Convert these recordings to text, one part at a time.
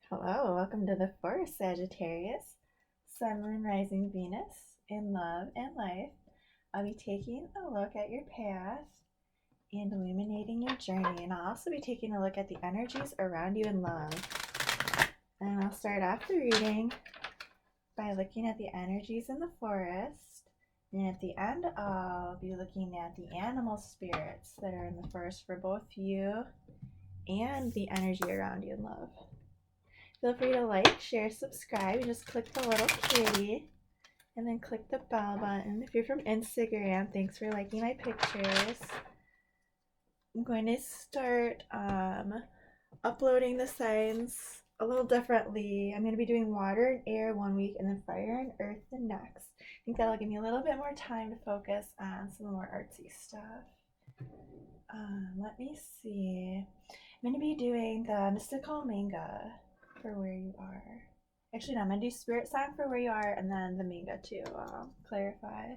Hello, welcome to the Forest, Sagittarius, Sun, Moon, Rising, Venus, in love and life. I'll be taking a look at your path and illuminating your journey, and I'll also be taking a look at the energies around you in love. And I'll start off the reading by looking at the energies in the forest, and at the end, I'll be looking at the animal spirits that are in the forest for both you and the energy around you in love. Feel free to like, share, subscribe. You just click the little kitty and then click the bell button. If you're from Instagram, thanks for liking my pictures. I'm going to start uploading the signs a little differently. I'm going to be doing water and air one week and then fire and earth the next. I think that'll give me a little bit more time to focus on some more artsy stuff. Let me see. I'm going to be doing the mystical manga for where you are. Actually, no, I'm going to do spirit sign for where you are and then the manga too. Clarify.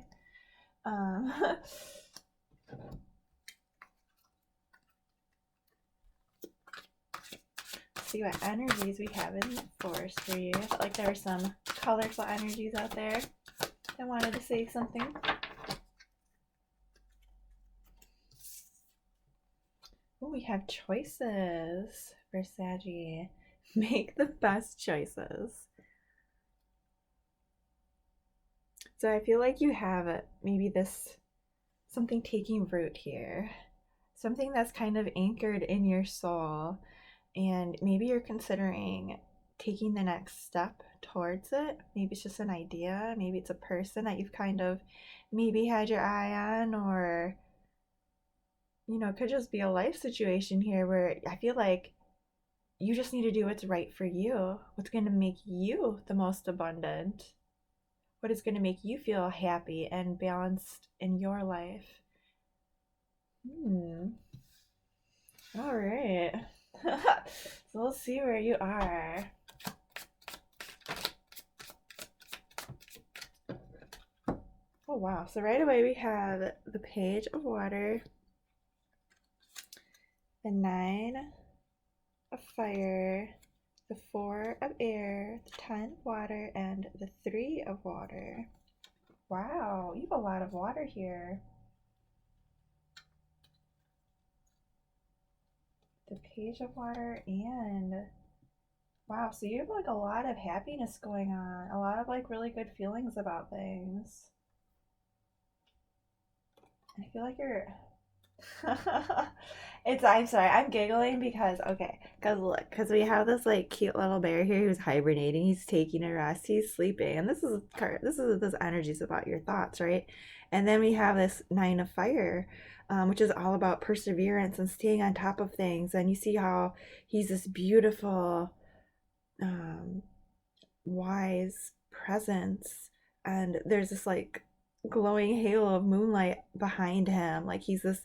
See what energies we have in the forest for you. I felt like there were some colorful energies out there. I wanted to say something. Oh, we have choices for Saggy. Make the best choices. So I feel like you have maybe something taking root here. Something that's kind of anchored in your soul. And maybe you're considering taking the next step towards it. Maybe it's just an idea. Maybe it's a person that you've kind of maybe had your eye on, or it could just be a life situation here where I feel like you just need to do what's right for you, what's going to make you the most abundant, what is going to make you feel happy and balanced in your life. All right. So we'll see where you are. Oh wow, so right away we have the Page of Water, the 9 of Fire, the 4 of Air, the 10 of Water, and the 3 of Water. Wow, you have a lot of water here. The Page of Water and wow, so you have like a lot of happiness going on, a lot of like really good feelings about things. I feel like you're I'm sorry, I'm giggling because look, because we have this like cute little bear here who's hibernating, he's taking a rest, he's sleeping, and this energy is about your thoughts, right? And then we have this 9 of Fire, which is all about perseverance and staying on top of things. And you see how he's this beautiful, wise presence, and there's this like glowing halo of moonlight behind him, like he's this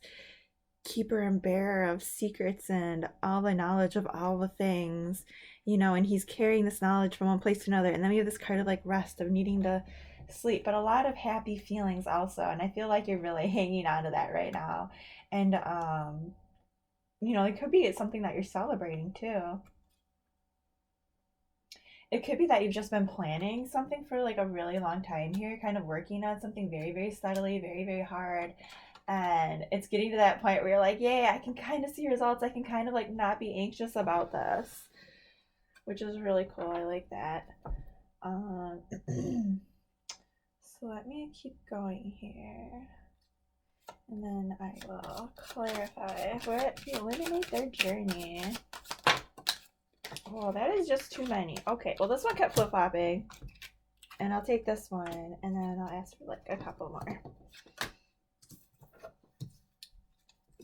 keeper and bearer of secrets and all the knowledge of all the things, and he's carrying this knowledge from one place to another. And then we have this card of like rest, of needing to sleep, but a lot of happy feelings also. And I feel like you're really hanging on to that right now. And it could be something that you're celebrating too. It could be that you've just been planning something for like a really long time here, kind of working on something very, very steadily, very, very hard. And it's getting to that point where you're like, yeah, I can kind of see results. I can kind of like not be anxious about this, which is really cool. I like that. So let me keep going here. And then I will clarify what to eliminate their journey. Oh, that is just too many. Okay, well, this one kept flip-flopping. And I'll take this one, and then I'll ask for like a couple more.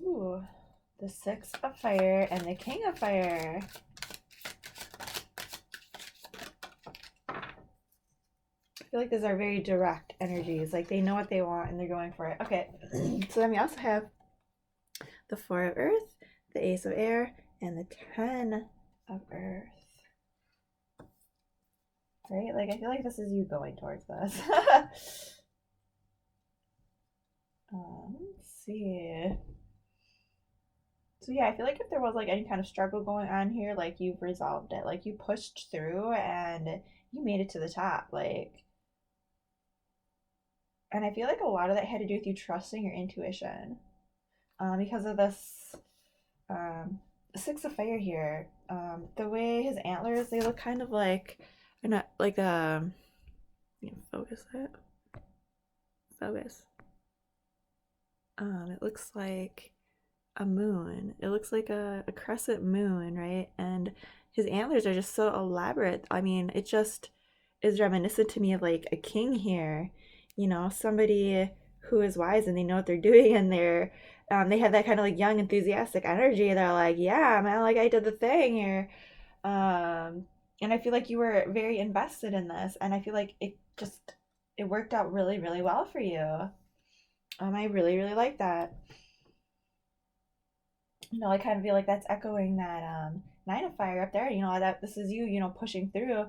Ooh, the 6 of Fire and the King of Fire. I feel like these are very direct energies. Like they know what they want and they're going for it. Okay, so then we also have the 4 of Earth, the Ace of Air, and the 10 of Earth. Right? Like I feel like this is you going towards this. Let's see. So yeah, I feel like if there was like any kind of struggle going on here, like you've resolved it, like you pushed through and you made it to the top, like. And I feel like a lot of that had to do with you trusting your intuition, because of this um, Six of Fire here. The way his antlers, they look kind of like, not like focus it, focus. It looks like a moon. It looks like a crescent moon, right? And his antlers are just so elaborate. I mean, it just is reminiscent to me of like a king here, somebody who is wise and they know what they're doing, and they have that kind of like young enthusiastic energy. They're like, yeah, man, like I did the thing here. And I feel like you were very invested in this, and I feel like it worked out really, really well for you. I really, really like that. I kind of feel like that's echoing that Nine of Fire up there. That this is you, pushing through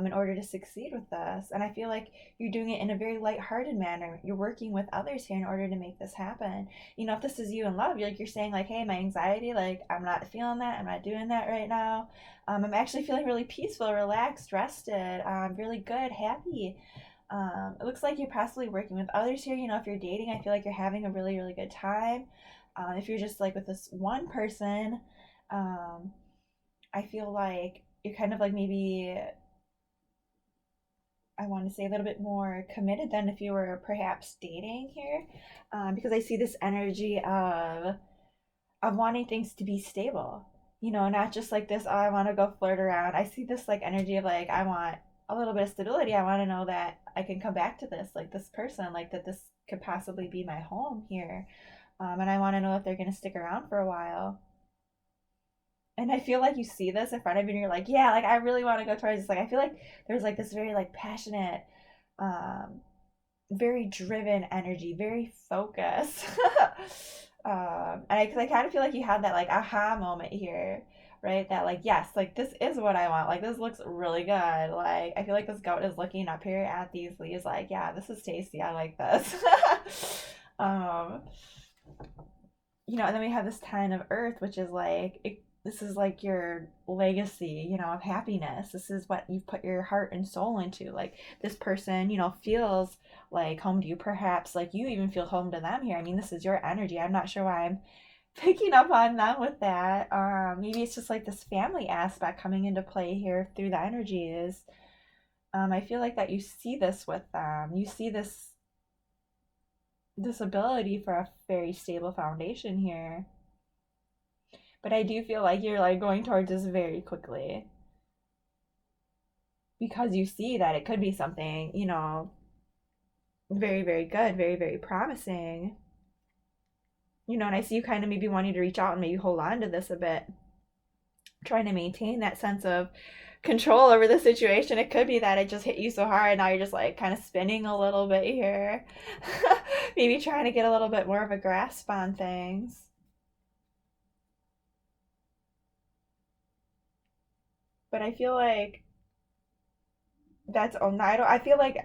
in order to succeed with this. And I feel like you're doing it in a very lighthearted manner. You're working with others here in order to make this happen. If this is you in love, you're saying like, hey, my anxiety, like I'm not feeling that. I'm not doing that right now. I'm actually feeling really peaceful, relaxed, rested, really good, happy. It looks like you're possibly working with others here. If you're dating, I feel like you're having a really, really good time. If you're just like with this one person, um, I feel like you're kind of like maybe, I want to say, a little bit more committed than if you were perhaps dating here, because I see this energy of wanting things to be stable. Not just like this, oh, I want to go flirt around. I see this like energy of like, I want a little bit of stability. I want to know that I can come back to this, like this person, like that this could possibly be my home here. And I want to know if they're going to stick around for a while. And I feel like you see this in front of you and you're like, yeah, like I really want to go towards this. Like I feel like there's like this very like passionate, um, very driven energy, very focused. And I kind of feel like you had that like aha moment here, right? That like, yes, like this is what I want. Like this looks really good. Like I feel like this goat is looking up here at these leaves like, yeah, this is tasty. I like this. um, and then we have this 10 of earth, which is like, this is like your legacy, of happiness. This is what you've put your heart and soul into. Like this person, feels like home to you. Perhaps like you even feel home to them here. I mean, this is your energy. I'm not sure why I'm picking up on them with that. Maybe it's just like this family aspect coming into play here through the energies. I feel like that you see this with them. You see this ability for a very stable foundation here. But I do feel like you're like going towards this very quickly because you see that it could be something, very, very good, very, very promising. And I see you kind of maybe wanting to reach out and maybe hold on to this a bit, trying to maintain that sense of control over the situation. It could be that it just hit you so hard, now you're just like kind of spinning a little bit here. Maybe trying to get a little bit more of a grasp on things. But I feel like that's oh no, I feel like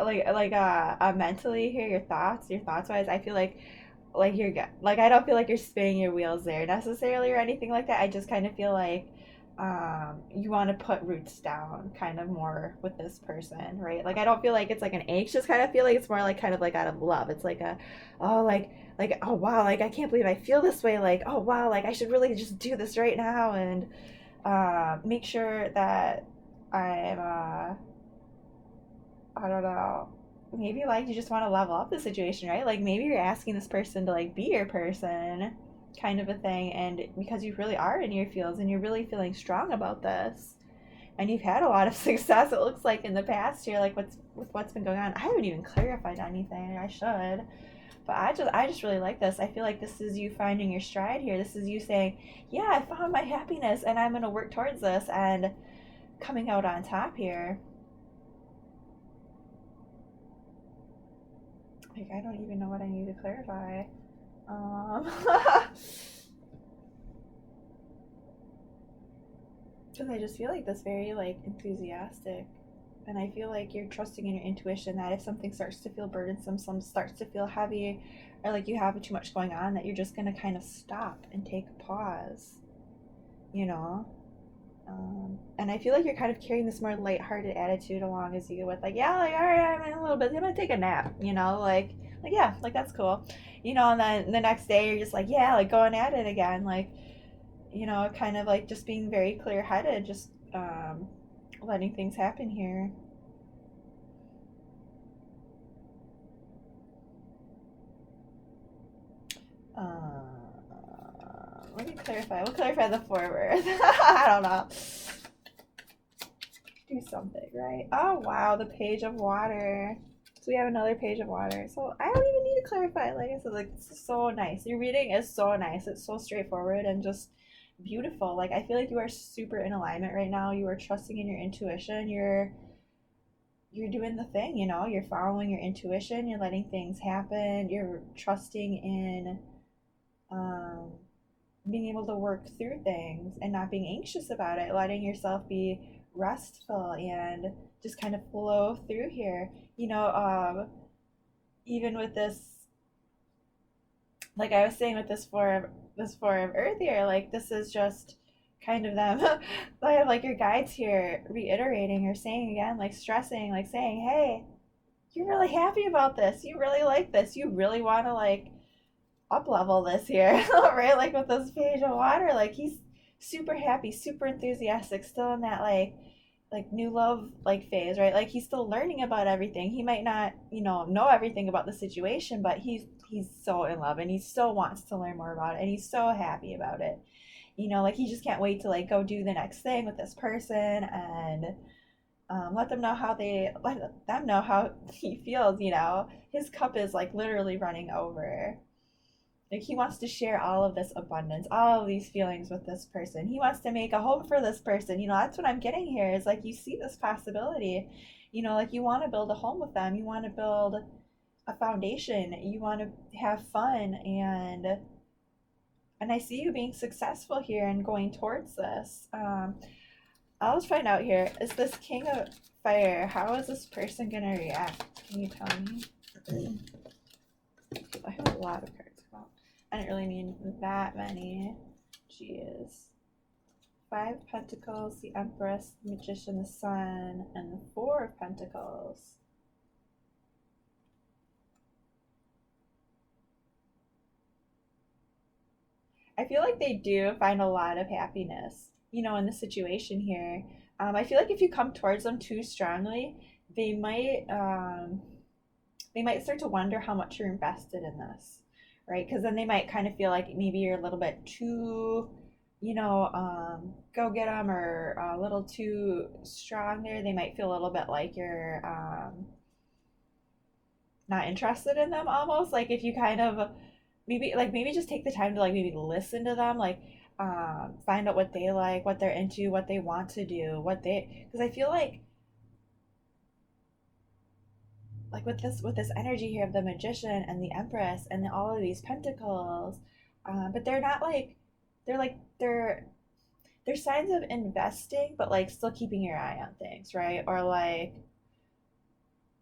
mentally here, your thoughts wise, I feel like you're like I don't feel like you're spinning your wheels there necessarily or anything like that. I just kind of feel like you want to put roots down kind of more with this person, right? Like I don't feel like it's like an anxious kind of feeling. It's more like kind of like out of love. It's like a oh like oh wow, like I can't believe I feel this way. Like oh wow, like I should really just do this right now and make sure that I'm I don't know. Maybe like you just want to level up the situation, right? Like maybe you're asking this person to like be your person, kind of a thing. And because you really are in your fields and you're really feeling strong about this, and you've had a lot of success, it looks like in the past year, like what's been going on. I haven't even clarified anything. I should. But I just really like this. I feel like this is you finding your stride here. This is you saying, yeah, I found my happiness and I'm gonna work towards this and coming out on top here. Like I don't even know what I need to clarify. Because I just feel like this very like enthusiastic. And I feel like you're trusting in your intuition that if something starts to feel burdensome, some starts to feel heavy, or like you have too much going on, that you're just going to kind of stop and take a pause, you know? And I feel like you're kind of carrying this more lighthearted attitude along as you go with like, yeah, like, all right, I'm in a little bit, I'm gonna take a nap, you know, like yeah, like that's cool, you know. And then the next day you're just like, yeah, like going at it again, like, you know, kind of like just being very clear headed, just letting things happen here. Let me clarify. We'll clarify the forward. I don't know. Do something, right? Oh, wow. The page of water. So we have another page of water. So I don't even need to clarify. Like I said, like, it's so nice. Your reading is so nice. It's so straightforward and just beautiful. Like, I feel like you are super in alignment right now. You are trusting in your intuition. You're doing the thing, you know. You're following your intuition. You're letting things happen. You're trusting in um being able to work through things and not being anxious about it, letting yourself be restful and just kind of flow through here. You know, even with this, like I was saying with this four of Earth here, like this is just kind of them. I have like your guides here reiterating or saying again, like stressing, like saying, hey, you're really happy about this. You really like this. You really want to like up level this here, right? Like with this page of water, like he's super happy, super enthusiastic, still in that like new love like phase, right? Like he's still learning about everything. He might not, you know everything about the situation, but he's so in love and he still wants to learn more about it and he's so happy about it. You know, like he just can't wait to like go do the next thing with this person and let them know how he feels. You know, his cup is like literally running over. Like he wants to share all of this abundance, all of these feelings with this person. He wants to make a home for this person. You know, that's what I'm getting here is like you see this possibility. You know, like you want to build a home with them. You want to build a foundation. You want to have fun and I see you being successful here and going towards this. I'll find out here. Is this King of Fire? How is this person gonna react? Can you tell me? I have a lot of cards. I didn't really mean that many. Jeez. Five of Pentacles, the Empress, the Magician, the Sun, and the Four of Pentacles. I feel like they do find a lot of happiness, you know, in the situation here. I feel like if you come towards them too strongly, they might start to wonder how much you're invested in this, right? Because then they might kind of feel like maybe you're a little bit too, go get them or a little too strong there. They might feel a little bit like you're not interested in them almost. Like if you kind of maybe just take the time to like maybe listen to them, like find out what they like, what they're into, what they want to do, because I feel like with this energy here of the Magician and the Empress and all of these pentacles, but they're not like they're signs of investing, but like still keeping your eye on things, right? Or like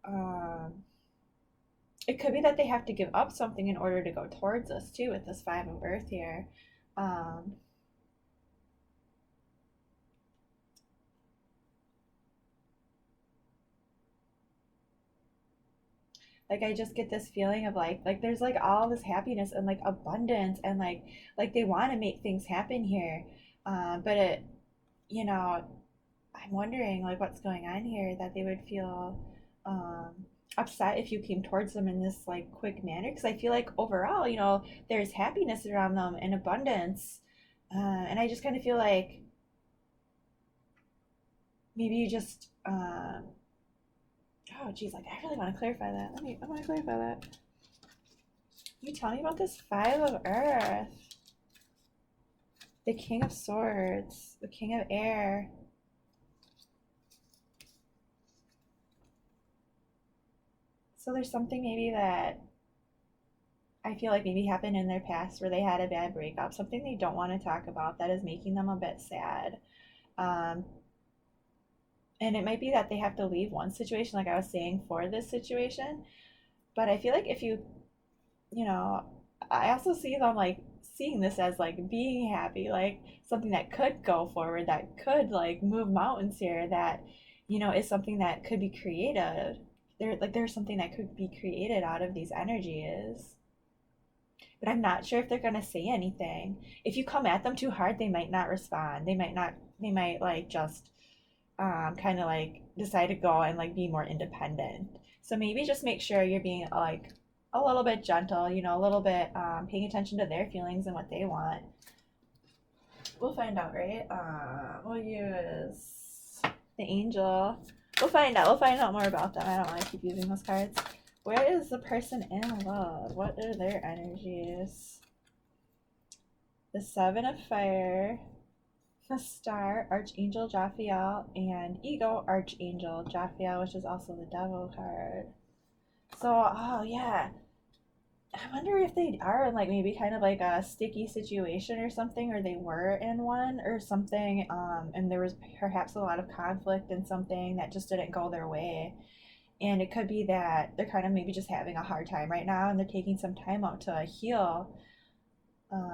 um, it could be that they have to give up something in order to go towards us too with this Five of Earth here. Um, like I just get this feeling of like there's like all this happiness and like abundance and like they want to make things happen here, but it, you know, I'm wondering like what's going on here that they would feel um, upset if you came towards them in this like quick manner, because I feel like overall, you know, there's happiness around them and abundance, and I just kind of feel like maybe you just oh geez, like I really want to clarify that. I want to clarify that. You tell me about this Five of Earth, the King of Swords, the King of Air. So there's something maybe that I feel like maybe happened in their past where they had a bad breakup, something they don't want to talk about that is making them a bit sad. Um, And it might be that they have to leave one situation, like I was saying, for this situation. But I feel like if you, you know, I also see them like seeing this as like being happy, like something that could go forward, that could like move mountains here, that, is something that could be created. There's something that could be created out of these energies. But I'm not sure if they're gonna say anything. If you come at them too hard, they might not respond. They might like just kind of like decide to go and like be more independent. So maybe just make sure you're being like a little bit gentle, a little bit paying attention to their feelings and what they want. We'll find out, right? We'll use the angel. We'll find out. We'll find out more about them. I don't want to keep using those cards. Where is the person in love? What are their energies? The Seven of Fire, the Star, Archangel Jophiel, and Ego, Archangel Jophiel, which is also the Devil card. So, oh yeah, I wonder if they are in like maybe kind of like a sticky situation or something, or they were in one or something, and there was perhaps a lot of conflict and something that just didn't go their way. And it could be that they're kind of maybe just having a hard time right now and they're taking some time out to heal,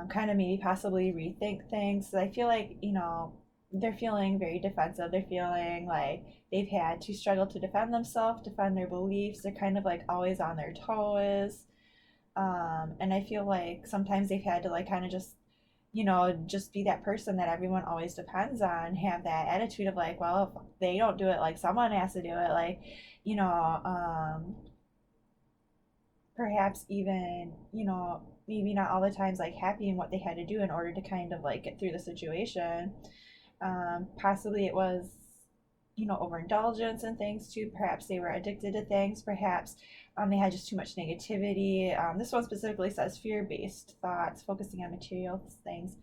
kind of maybe possibly rethink things. So I feel like, they're feeling very defensive. They're feeling like they've had to struggle to defend themselves, defend their beliefs. They're kind of like always on their toes. And I feel like sometimes they've had to like kind of just be that person that everyone always depends on, have that attitude of like, well, if they don't do it, like someone has to do it. Like, you know, perhaps even, maybe not all the times like happy in what they had to do in order to kind of like get through the situation. Possibly it was, overindulgence and things too. Perhaps they were addicted to things. Perhaps they had just too much negativity. This one specifically says fear-based thoughts, focusing on material things,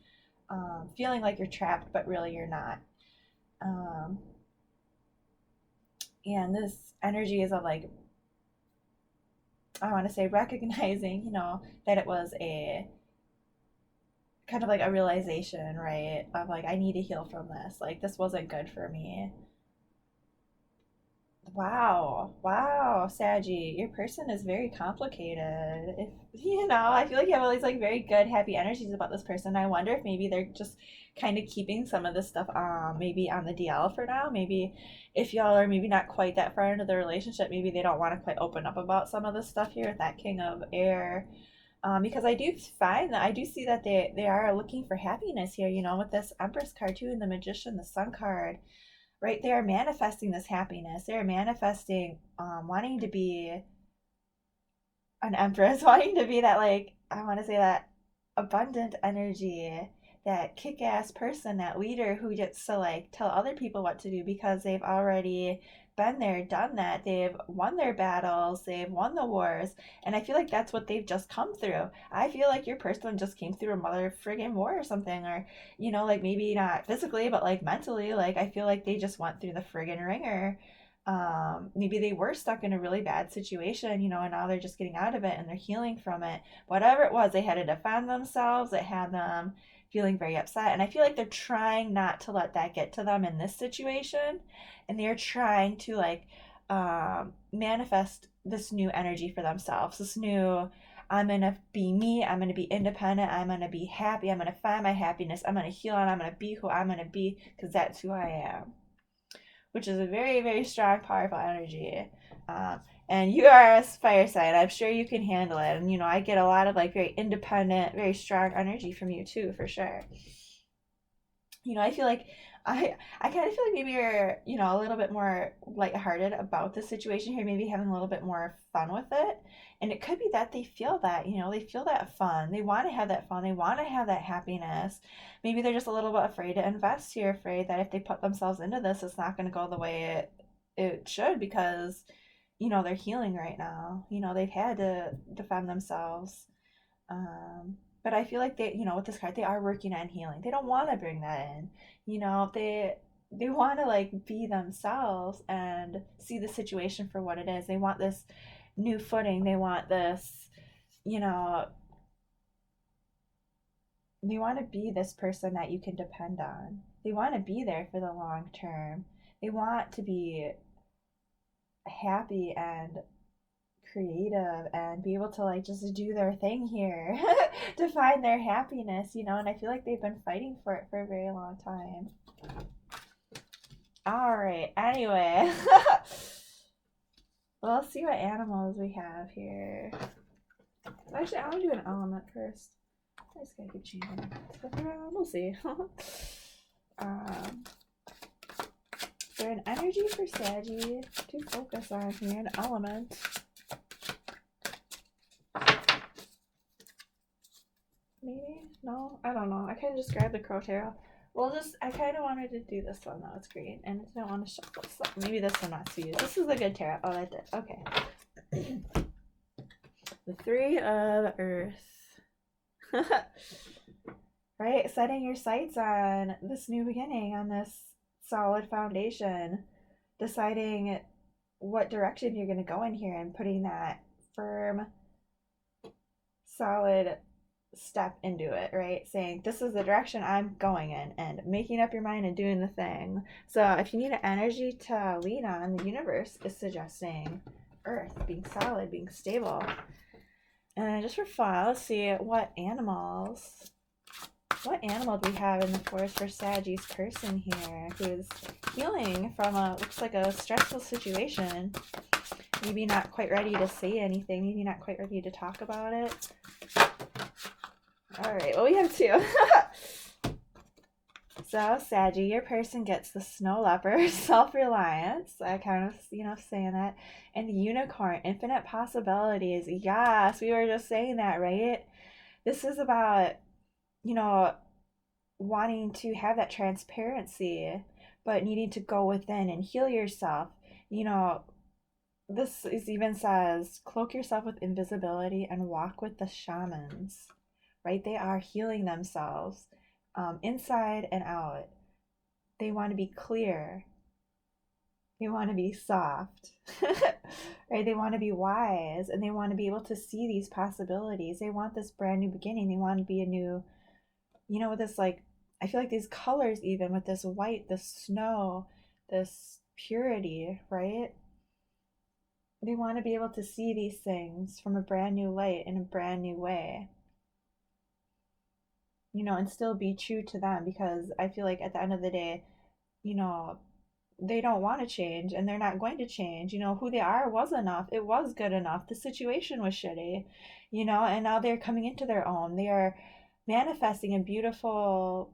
feeling like you're trapped, but really you're not. Um, and this energy is of like, I want to say recognizing, that it was a kind of like a realization, right? Of like, I need to heal from this. Like, this wasn't good for me. Wow, wow, Saggy, your person is very complicated. If I feel like you have all these like very good, happy energies about this person. I wonder if maybe they're just kind of keeping some of this stuff maybe on the DL for now. Maybe if y'all are maybe not quite that far into the relationship, maybe they don't want to quite open up about some of this stuff here with that King of Air. Because I do find that I do see that they are looking for happiness here, with this Empress card too, and the Magician, the Sun card, right? They are manifesting this happiness. They are manifesting wanting to be an empress, wanting to be that, like, I want to say that abundant energy, that kick-ass person, that leader who gets to like tell other people what to do because they've already been there, done that. They've won their battles, they've won the wars, and I feel like that's what they've just come through. I feel like your person just came through a mother friggin' war or something, or like maybe not physically, but like mentally. Like I feel like they just went through the friggin' ringer. Maybe they were stuck in a really bad situation, and now they're just getting out of it and they're healing from it. Whatever it was, they had to defend themselves. It had them feeling very upset. And I feel like they're trying not to let that get to them in this situation. And they're trying to like manifest this new energy for themselves. This new, I'm going to be me. I'm going to be independent. I'm going to be happy. I'm going to find my happiness. I'm going to heal and I'm going to be who I'm going to be because that's who I am, which is a very, very strong, powerful energy. And you are a fire sign. I'm sure you can handle it. And, I get a lot of like very independent, very strong energy from you too, for sure. I feel like I kind of feel like maybe you're, a little bit more lighthearted about the situation here, maybe having a little bit more fun with it. And it could be that they feel that, they feel that fun. They want to have that fun. They want to have that happiness. Maybe they're just a little bit afraid to invest here, afraid that if they put themselves into this, it's not going to go the way it should because, they're healing right now. They've had to defend themselves. But I feel like they, with this card, they are working on healing. They don't want to bring that in. They want to like be themselves and see the situation for what it is. They want this new footing. They want this, you know, they want to be this person that you can depend on. They want to be there for the long term. They want to be happy and creative and be able to like just do their thing here to find their happiness, you know, and I feel like they've been fighting for it for a very long time. All right, anyway. Well, let's see what animals we have here. Actually, I want to do an element first. I just gotta keep changing stuff around. We'll see. Is there an energy for Saggy to focus on here? An element. Maybe? No? I don't know. I kind of just grabbed the Crow Tarot. Well, I kind of wanted to do this one though. It's green. And I don't want to shuffle. So maybe this one not to use. This is a good tarot. Oh, that did. Okay. The Three of Earth. Right? Setting your sights on this new beginning, on this solid foundation. Deciding what direction you're going to go in here and putting that firm, solid step into it, right? Saying this is the direction I'm going in and making up your mind and doing the thing. So if you need an energy to lean on, the universe is suggesting Earth, being solid, being stable. And just for fun, let's see what animal do we have in the forest for Saggy's person here who's healing from looks like a stressful situation. Maybe not quite ready to say anything, maybe not quite ready to talk about it. All right, well, we have two. So, Saggy, your person gets the snow leopard, self-reliance. I kind of, saying that. And the unicorn, infinite possibilities. Yes, we were just saying that, right? This is about, wanting to have that transparency, but needing to go within and heal yourself. This even says, cloak yourself with invisibility and walk with the shamans. Right? They are healing themselves inside and out. They want to be clear. They want to be soft. Right? They want to be wise and they want to be able to see these possibilities. They want this brand new beginning. They want to be a new, with this I feel like these colors even with this white, this snow, this purity, right? They want to be able to see these things from a brand new light in a brand new way. And still be true to them, because I feel like at the end of the day, they don't want to change and they're not going to change. Who they are was enough. It was good enough. The situation was shitty, and now they're coming into their own. They are manifesting a beautiful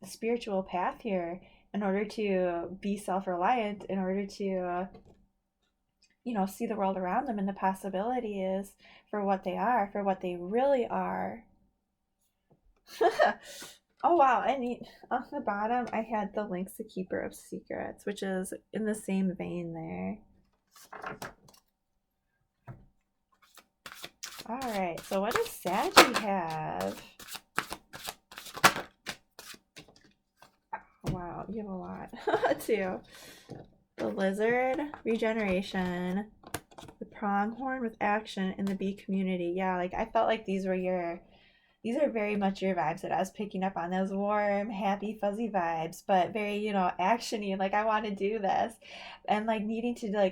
spiritual path here in order to be self-reliant, in order to see the world around them and the possibilities for what they are, for what they really are. Oh wow, and on the bottom I had the Lynx, the Keeper of Secrets, which is in the same vein there. Alright, so what does Saggy have? Oh, wow, you have a lot too. The Lizard, regeneration, the Pronghorn with action, and the Bee community. Yeah, I felt like these are very much your vibes that I was picking up on, those warm, happy, fuzzy vibes, but very, action-y, I want to do this, and needing to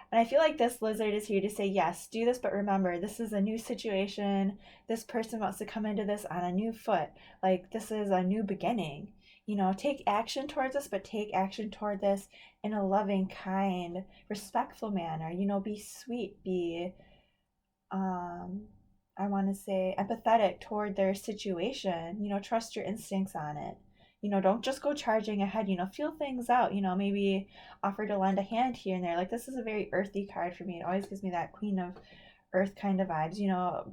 and I feel like this lizard is here to say, yes, do this, but remember, this is a new situation. This person wants to come into this on a new foot. This is a new beginning. Take action towards this, but take action toward this in a loving, kind, respectful manner. Be sweet, be, I want to say, empathetic toward their situation. Trust your instincts on it. Don't just go charging ahead. Feel things out. Maybe offer to lend a hand here and there. This is a very earthy card for me. It always gives me that Queen of Earth kind of vibes.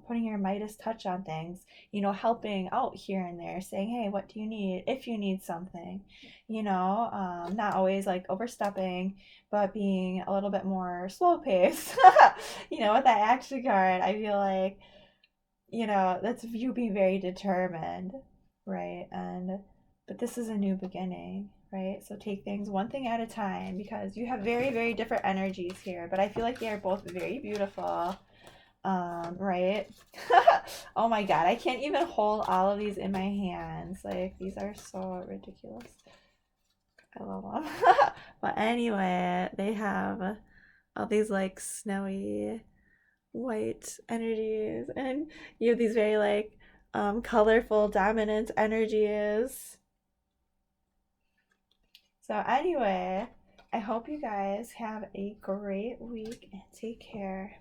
Putting your Midas touch on things. Helping out here and there. Saying, hey, what do you need? If you need something. Not always overstepping, but being a little bit more slow paced. With that action card, I feel like, that's you being very determined, right? But this is a new beginning, right? So take things one thing at a time, because you have very, very different energies here, but I feel like they are both very beautiful, right? Oh my god, I can't even hold all of these in my hands. These are so ridiculous. love them. But anyway, they have all these like snowy white energies, and you have these very like colorful dominant energies. So anyway, I hope you guys have a great week and take care.